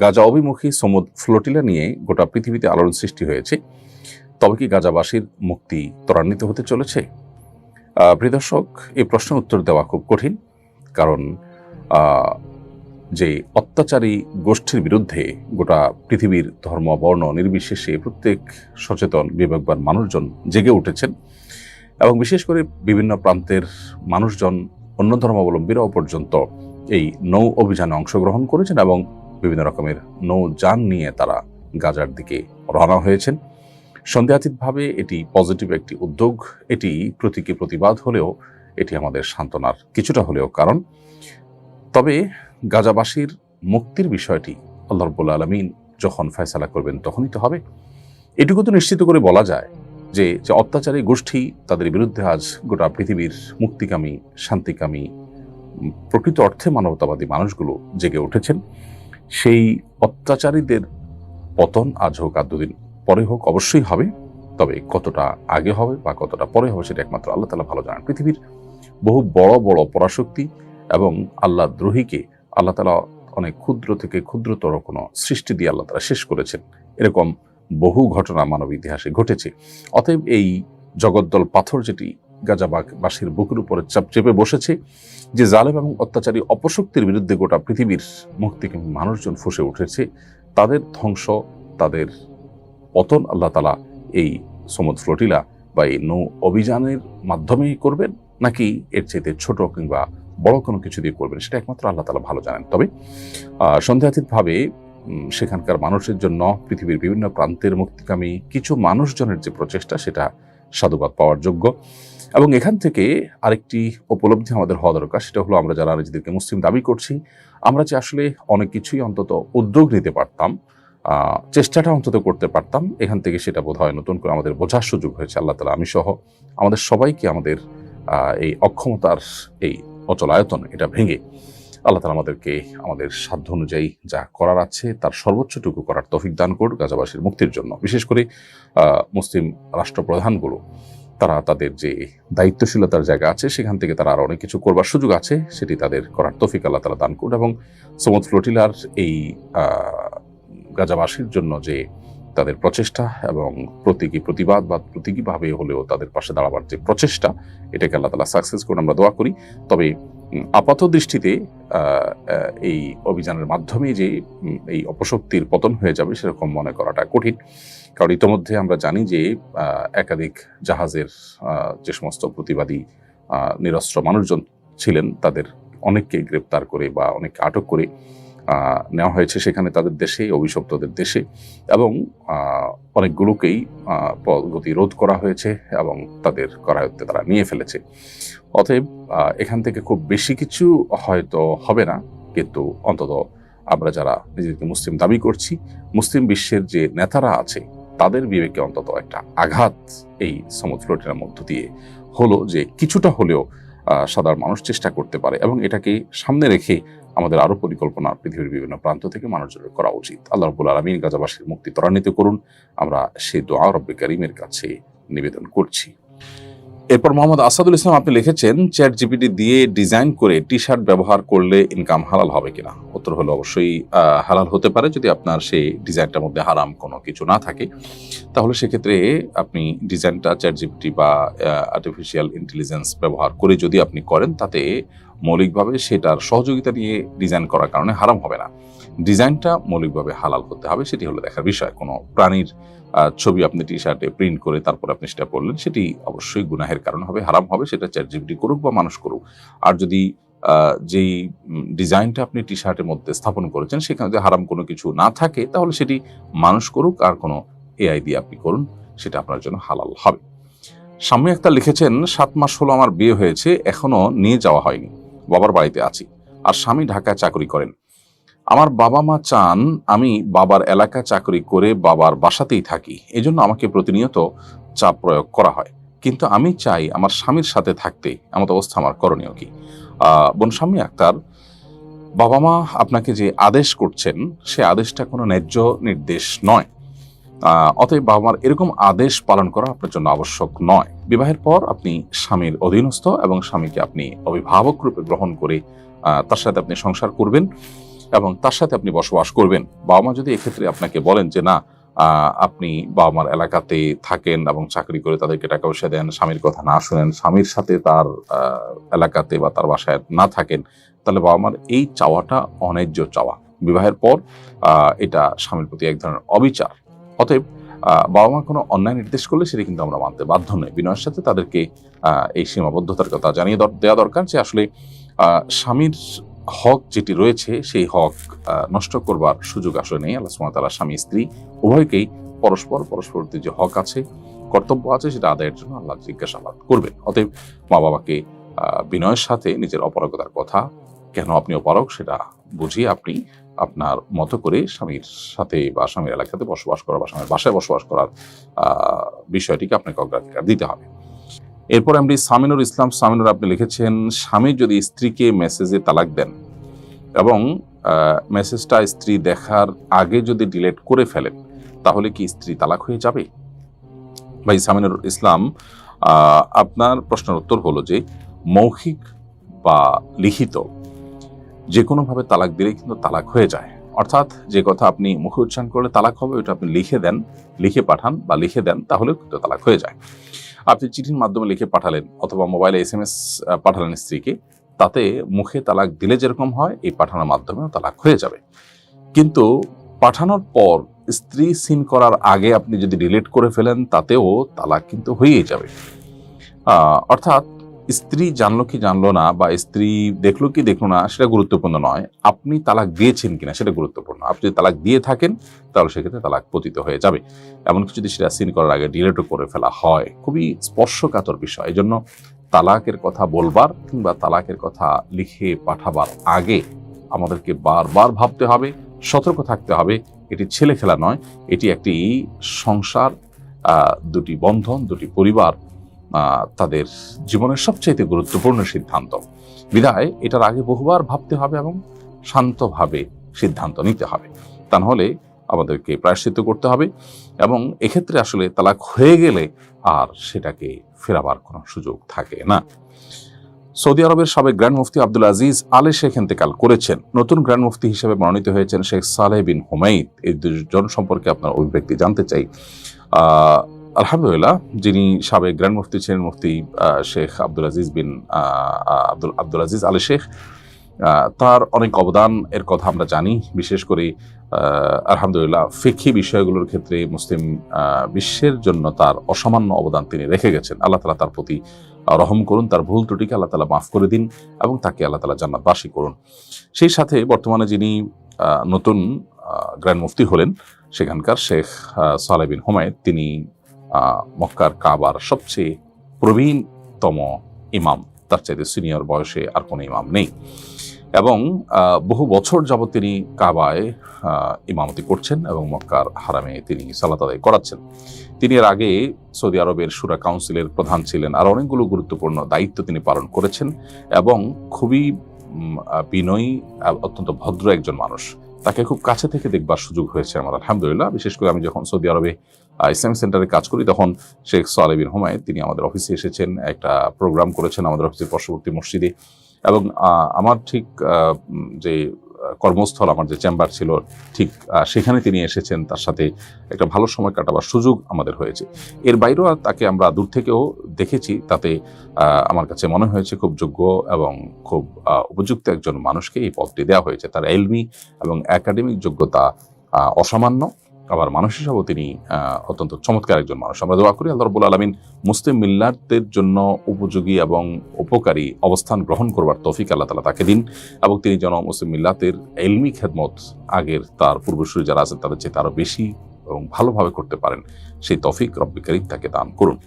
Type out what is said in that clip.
গাজা অভিমুখী সমুদ ফ্লোটিলা নিয়ে গোটা পৃথিবীতে আলোড়ন সৃষ্টি হয়েছে। তবে কি গাজাবাসীর মুক্তি ত্বরান্বিত হতে চলেছে? প্রিয় দর্শক, এই প্রশ্নের উত্তর দেওয়া খুব কঠিন, কারণ যে অত্যাচারী গোষ্ঠীর বিরুদ্ধে গোটা পৃথিবীর ধর্ম বর্ণ নির্বিশেষে প্রত্যেক সচেতন বিবেকবান মানুষজন জেগে উঠেছেন, এবং বিশেষ করে বিভিন্ন প্রান্তের মানুষজন, অন্য ধর্মাবলম্বীরাও পর্যন্ত এই নৌ অভিযানে অংশগ্রহণ করেছেন এবং বিভিন্ন রকমের নৌযান নিয়ে তারা গাজার দিকে রওনা হয়েছেন। সন্দেহাতীতভাবে এটি পজিটিভ একটি উদ্যোগ, এটি প্রতীকী প্রতিবাদ হলেও এটি আমাদের সান্ত্বনার কিছুটা হলেও কারণ। তবে গাজাবাসীর মুক্তির বিষয়টি আল্লাহ রাব্বুল আলামিন যখন ফয়সালা করবেন তখনই তো হবে। এটুকু তো নিশ্চিত করে বলা যায় যে অত্যাচারী গোষ্ঠী, তাদের বিরুদ্ধে আজ গোটা পৃথিবীর মুক্তিকামী, শান্তিকামী, প্রকৃত অর্থে মানবতাবাদী মানুষগুলো জেগে উঠেছেন। সেই অত্যাচারীদের পতন আজ হোক আর দুদিন পরে হোক অবশ্যই হবে, তবে কতটা আগে হবে বা কতটা পরে হবে সেটা একমাত্র আল্লাহ তাআলা ভালো জানেন। পৃথিবীর বহু বড় বড় পরাশক্তি এবং আল্লাহ দ্রোহীকে আল্লাহ তাআলা অনেক ক্ষুদ্র থেকে ক্ষুদ্রতর কোনো সৃষ্টি দিয়ে আল্লাহ তাআলা শেষ করেছেন। এরকম বহু ঘটনা মানব ইতিহাসে ঘটেছে। অতএব এই জগদ্দল পাথর যেটি গাজাবাসীর বুকের উপরে চেপে বসেছে, যে জালেম এবং অত্যাচারী অপশক্তির বিরুদ্ধে গোটা পৃথিবীর মুক্তিকামী মানুষজন ফুঁসে উঠেছে, তাদের ধ্বংস, তাদের পতন আল্লাহ তাআলা এই সমুদ ফ্লোটিলা বা এই নৌ অভিযানের মাধ্যমেই করবেন, নাকি এর চাইতে ছোট কিংবা বড় কোনো কিছু দিয়ে করবেন, সেটা একমাত্র আল্লাহ তাআলা ভালো জানেন। তবে সন্দেহাতীতভাবে সেখানকার মানুষের জন্য পৃথিবীর বিভিন্ন প্রান্তের মুক্তিকামী কিছু মানুষজনের যে প্রচেষ্টা, সেটা সাধুবাদ পাওয়ার যোগ্য। এবং এখান থেকে আরেকটি উপলব্ধি আমাদের হওয়া দরকার, সেটা হলো আমরা যারা নিজেদেরকে মুসলিম দাবি করছি, আমরা যে আসলে অনেক কিছুই অন্তত উদ্যোগ নিতে পারতাম, চেষ্টাটা অন্তত করতে পারতাম, এখান থেকে সেটা বোধ হয় নতুন করে আমাদের বোঝার সুযোগ হয়েছে। আল্লাহ তাআলা আমি সহ আমাদের সবাইকে আমাদের এই অক্ষমতার এই অচলায়তন এটা ভেঙে আল্লাহ তাআলা আমাদেরকে আমাদের সাধ্য অনুযায়ী যা করার আছে তার সর্বোচ্চটুকু করার তৌফিক দান করুক গাজাবাসীর মুক্তির জন্য। বিশেষ করে মুসলিম রাষ্ট্রপ্রধানগুলো, তারা তাদের যে দায়িত্বশীলতার জায়গা আছে সেখান থেকে তারা আরো অনেক কিছু করবার সুযোগ আছে, সেটি তাদের করার তৌফিক আল্লাহ তাআলা দান করুন। এবং সমুদ ফ্লোটিলার এই গাজাবাসীর জন্য যে তাদের প্রচেষ্টা এবং প্রতীকী প্রতিবাদ বা প্রতীকীভাবে হলেও তাদের পাশে দাঁড়াবার যে প্রচেষ্টা, এটাকে আল্লাহ তাআলা সাকসেস করুন, আমরা দোয়া করি। তবে আপাত দৃষ্টিতে এই অভিযানের মাধ্যমে যে এই অপশক্তির পতন হয়ে যাবে সেরকম মনে করাটা কঠিন, কারণ ইতোমধ্যে আমরা জানি যে একাধিক জাহাজের যে সমস্ত প্রতিবাদী নিরস্ত্র মানুষজন ছিলেন, তাদের অনেককে গ্রেপ্তার করে বা অনেককে আটক করে নেওয়া হয়েছে সেখানে তাদের দেশে, অভিশপ্তদের দেশে, এবং অনেকগুলোকেই গতিরোধ করা হয়েছে এবং তাদের করায়ত্তে তারা নিয়ে ফেলেছে। অতএব এখান থেকে খুব বেশি কিছু হয়তো হবে না, কিন্তু অন্তত আমরা যারা নিজেদেরকে মুসলিম দাবি করছি, মুসলিম বিশ্বের যে নেতারা আছে, তাদের বিবেকে অন্তত একটা আঘাত এই সমুদ ফ্লোটিলার মধ্য দিয়ে হলো, যে কিছুটা হলেও সাধারণ মানুষ চেষ্টা করতে পারে, এবং এটাকে সামনে রেখে আমাদের আরো পরিকল্পনা পৃথিবীর বিভিন্ন প্রান্ত থেকে মানুষজনের করা উচিত। আল্লাহ রাব্বুল আলামিন গাজাবাসীর মুক্তি ত্বরান্বিত করুন, আমরা সেই দোয়া রব্বে কারীমের কাছে নিবেদন করছি। এরপর মোহাম্মদ আসাদুল ইসলাম আপনি লিখেছেন, চ্যাট জিপিটি দিয়ে ডিজাইন করে টি শার্ট ব্যবহার করলে ইনকাম হালাল হবে কিনা? উত্তর হলো অবশ্যই হালাল হতে পারে, যদি আপনার সেই ডিজাইনটার মধ্যে হারাম কোনো কিছু না থাকে। তাহলে সেক্ষেত্রে আপনি ডিজাইনটা চ্যাট জিপিটি বা আর্টিফিশিয়াল ইন্টেলিজেন্স ব্যবহার করে যদি আপনি করেন, তাতে মৌলিকভাবে সেটার সহযোগিতা নিয়ে ডিজাইন করার কারণে হারাম হবে না। ডিজাইনটা মৌলিকভাবে হালাল হতে হবে, সেটি হলো দেখার বিষয়। কোনো প্রাণীর ছবি আপনি টি শার্টে প্রিন্ট করে তারপর আপনি সেটা পরলেন, সেটি অবশ্যই গুনাহের কারণ হবে, হারাম হবে, সেটা চ্যাট জিপিটি করুক বা মানুষ করুক। আর যদি যেই ডিজাইনটা আপনি টি শার্টের মধ্যে স্থাপন করেছেন সেখানে যদি হারাম কোনো কিছু না থাকে, তাহলে সেটি মানুষ করুক আর কোনো এআই দিয়ে আপনি করুন, সেটা আপনার জন্য হালাল হবে। শাম্মী আক্তার লিখেছেন, 7 মাস হলো আমার বিয়ে হয়েছে, এখনো নিয়ে যাওয়া হয়নি, বাবার বাড়িতে আছি, আর স্বামী ঢাকায় চাকরি করেন। আমার বাবা মা চান আমি বাবার এলাকা চাকরি করে বাবার বাসাতেই থাকি, এজন্য আমাকে প্রতিনিয়ত চাপ প্রয়োগ করা হয়, কিন্তু আমি চাই আমার স্বামীর সাথে থাকতে, এমন অবস্থা আমার করণীয় কি? বোন শাম্মী আক্তার, বাবা মা আপনাকে যে আদেশ করছেন সে আদেশটা কোনো ন্যায্য নির্দেশ নয়। অতএব বাবা মার এরকম আদেশ পালন করা আপনার জন্য আবশ্যক নয়। বিবাহের পর আপনি স্বামীর অধীনস্থ এবং স্বামীকে আপনি অভিভাবক রূপে গ্রহণ করে তার সাথে আপনি সংসার করবেন। এবং তার সাথে আপনি বসবাস করবেন। বাবা মা যদি এক্ষেত্রে আপনাকে বলেন যে না, আপনি বাবা মার এলাকাতে থাকেন এবং চাকরি করে তাদেরকে টাকা পয়সা দেন, স্বামীর কথা না শুনেন, স্বামীর সাথে তার এলাকাতে বা তার বাসায় না থাকেন, তাহলে বাবা মার এই চাওয়াটা অন্যায্য চাওয়া। বিবাহের পর এটা স্বামীর প্রতি এক ধরনের অবিচার। অতএব বাবা মা কোনো অন্যায় নির্দেশ করলে সেটা কিন্তু আমরা মানতে বাধ্য নই। বিনয়ের সাথে তাদেরকে এই সীমাবদ্ধতার কথা জানিয়ে দেওয়া দরকার যে আসলে স্বামীর হক যেটি রয়েছে সেই হক নষ্ট করবার সুযোগ আসলে নেই। আল্লাহ সুবহানাহু ওয়া তাআলা স্বামী স্ত্রী উভয়কেই পরস্পরের যে হক আছে, কর্তব্য আছে, সেটা আদায়ের জন্য আল্লাহ জিজ্ঞাসাবাদ করবেন। অতএব মা বাবাকে বিনয়ের সাথে নিজের অপারগতার কথা, কেন আপনি অপারগ সেটা বুঝিয়ে আপনি আপনার মতো করে স্বামীর সাথে বা স্বামীর এলাকাতে বসবাস করা বা স্বামীর বাসায় বসবাস করার বিষয়টিকে আপনাকে অগ্রাধিকার দিতে হবে। এরপর এমডি সামিনুর ইসলাম সামিনুর আপনি লিখেছেন, স্বামী যদি স্ত্রীকে মেসেজে তালাক দেন এবং মেসেজটা স্ত্রী দেখার আগে যদি ডিলিট করে ফেলেন, তাহলে কি স্ত্রী তালাক হয়ে যাবে? ভাই সামিনুর ইসলাম, আপনার প্রশ্নের উত্তর হলো যে মৌখিক বা লিখিত যে কোনোভাবে তালাক দিলে কিন্তু তালাক হয়ে যায়। অর্থাৎ যে কথা আপনি মুখে উচ্চারণ করলে তালাক হবে, ওটা আপনি লিখে পাঠান বা লিখে দেন, তাহলেও কিন্তু তালাক হয়ে যায়। আপনি চিঠির মাধ্যমে লিখে পাঠালেন অথবা মোবাইলে SMS পাঠালেন স্ত্রীকে, তাতে মুখে তালাক দিলে যেরকম হয়, এই পাঠানোর মাধ্যমেও তালাক হয়ে যাবে। কিন্তু পাঠানোর পর স্ত্রী সিন করার আগে আপনি যদি ডিলিট করে ফেলেন, তাতেও তালাক কিন্তু হয়েই যাবে। অর্থাৎ স্ত্রী জানলো কি জানলো না বা স্ত্রী দেখলো কি দেখলো না সেটা গুরুত্বপূর্ণ নয়, আপনি তালাক দিয়েছেন কিনা সেটা গুরুত্বপূর্ণ। আপনি যদি তালাক দিয়ে থাকেন তাহলে সেক্ষেত্রে তালাক পতিত হয়ে যাবে। এমনকি যদি সেটা সিন করার আগে ডিলিটও করে ফেলা হয়, খুবই স্পর্শকাতর বিষয়। এই জন্য তালাকের কথা বলবার কিংবা তালাকের কথা লিখে পাঠাবার আগে আমাদেরকে বারবার ভাবতে হবে, সতর্ক থাকতে হবে। এটি ছেলে খেলা নয়, এটি একটি সংসার, দুটি বন্ধন, দুটি পরিবার, তাদের জীবনের সবচাইতে গুরুত্বপূর্ণ সিদ্ধান্ত। বিধায় এটার আগে বহুবার ভাবতে হবে এবং শান্তভাবে সিদ্ধান্ত নিতে হবে। তা নাহলে আমাদেরকে প্রায়শ্চিত্ত করতে হবে এবং এক্ষেত্রে আসলে তালাক হয়ে গেলে আর সেটাকে ফেরাবার কোনো সুযোগ থাকে না। সৌদি আরবের সাবেক গ্র্যান্ড মুফতি আব্দুল আজিজ আলে শেখ ইন্তেকাল করেছেন। নতুন গ্র্যান্ড মুফতি হিসেবে মনোনীত হয়েছেন শেখ সালেহ বিন হুমাইদ। এই দুজন সম্পর্কে আপনার অভিব্যক্তি জানতে চাই। আলহামদুলিল্লাহ, যিনি সাবেক গ্র্যান্ড মুফতি ছিলেন মুফতি শেখ আব্দুল আজিজ আলে শেখ, তার অনেক অবদান এর কথা আমরা জানি। বিশেষ করে আলহামদুলিল্লাহ ফিকহি বিষয়গুলোর ক্ষেত্রে মুসলিম বিশ্বের জন্য তার অসামান্য অবদান তিনি রেখে গেছেন। আল্লাহ তাআলা তার প্রতি রহম করুন, তার ভুল ত্রুটিকে আল্লাহ তাআলা মাফ করে দিন এবং তাকে আল্লাহ তাআলা জান্নাতবাসী করুন। সেই সাথে বর্তমানে যিনি নতুন গ্র্যান্ড মুফতি হলেন সেখানকার শেখ সালেহ বিন হুমাইদ, তিনি মক্কার কাবার সবচেয়ে প্রবীণতম ইমাম। তার চাইতে সিনিয়র বয়সে আর কোনো ইমাম নেই এবং বহু বছর যাবত তিনি কাবায় ইমামতি করছেন এবং মক্কার হারামে তিনি সালাত আদায় করাচ্ছেন। তিনি এর আগে সৌদি আরবের শুরা কাউন্সিলের প্রধান ছিলেন, আর অনেকগুলো গুরুত্বপূর্ণ দায়িত্ব তিনি পালন করেছেন এবং খুবই বিনয়ী, অত্যন্ত ভদ্র একজন মানুষ। তাকে খুব কাছে থেকে দেখবার সুযোগ হয়েছে আমার, আলহামদুলিল্লাহ। বিশেষ করে আমি যখন সৌদি আরবে ইসলামিক সেন্টারে কাজ করি, তখন শেখ সালেহ বিন হুমাইদ তিনি আমাদের অফিসে এসেছেন, একটা প্রোগ্রাম করেছেন আমাদের অফিসের পার্শ্ববর্তী মসজিদে এবং আমার ঠিক যে কর্মস্থল, আমার যে চেম্বার ছিল, ঠিক সেখানে তিনি এসেছেন। তার সাথে একটা ভালো সময় কাটাবার সুযোগ আমাদের হয়েছে। এর বাইরেও তাকে আমরা দূর থেকেও দেখেছি, তাতে আমার কাছে মনে হয়েছে খুব যোগ্য এবং খুব উপযুক্ত একজন মানুষকে এই পদটি দেওয়া হয়েছে। তার ইলমি এবং একাডেমিক যোগ্যতা অসামান্য, আবার মানুষ হিসাবেও তিনি অত্যন্ত চমৎকার একজন মানুষ। আমরা দোয়া করি আল্লাহ রাব্বুল আলামিন মুসলিম মিল্লাতের জন্য উপযোগী এবং উপকারী অবস্থান গ্রহণ করবার তৌফিক আল্লাহ তাআলা তাকে দিন এবং তিনি যেন মুসলিম মিল্লাতের ইলমি খেদমত আগের তার পূর্বসূরি যারা আছেন তাদের চেয়ে আরও বেশি এবং ভালোভাবে করতে পারেন, সেই তৌফিক রব্বুল কারীম তাকে দান করুন।